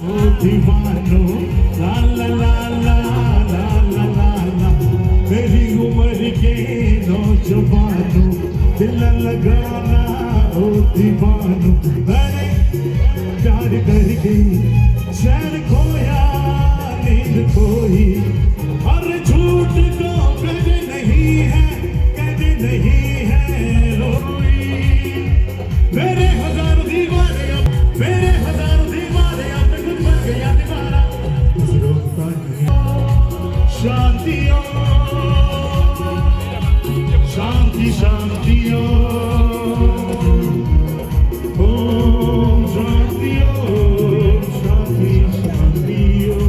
ओ दीवानो ला ला ला ला ला ला ला ला मेरी उम्र के नौजवानों दिल लगाना ओ दीवानो मैंने प्यार करके चैन खोया नींद खोई और झूठ को कदे नहीं है रोई मेरे हजारों दीवाने अब मेरे हजारों दीवाने अब खुद बन गया दीवाना रोकता नहीं शांतियों शांति शांतियों ओम शांतियों शांति शांतियों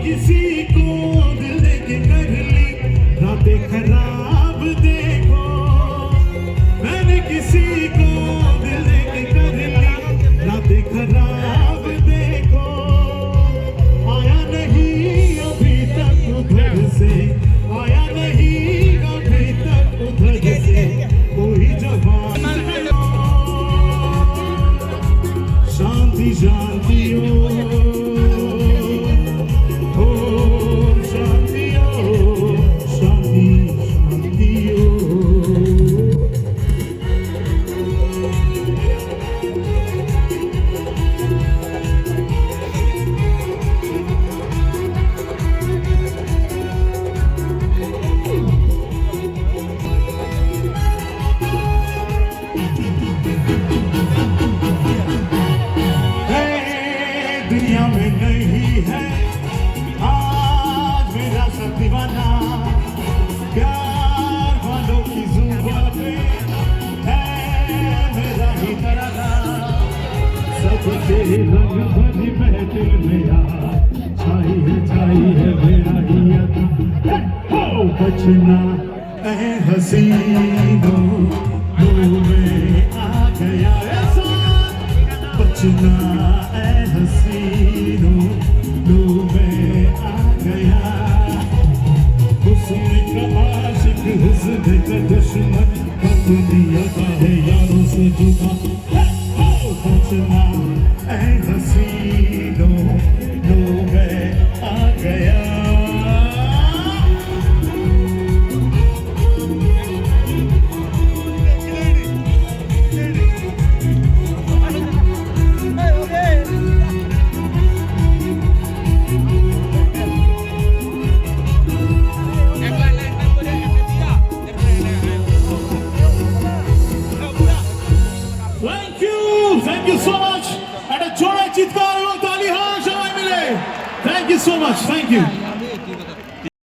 किसी को दिल देके कर ली रातें खराब देखो मैंने किसी को दिल देके कर ली रातें खराब देखो आया नहीं अभी तक उधर से आया नहीं अभी तक उधर से कोई जवान शांति शांति दुनिया में नहीं है आज मेरा सब दीवाना प्यार वालों की जुबान पे है मेरा ही तराना सबके रंग भरी महफिल में यार चाहिए मेरा ही अदा हो बचना ऐ हसीनों में आ गया ऐसा बचना हसीनों में आ गया हुस्न का आशिक हुस्न का दुश्मन दुनिया का है यारों से जुदा बचना ऐ हसीनों में आ गया Thank you so much. And a joy चित्कार और ताली हाँ शामिल है. Thank you so much. Thank you.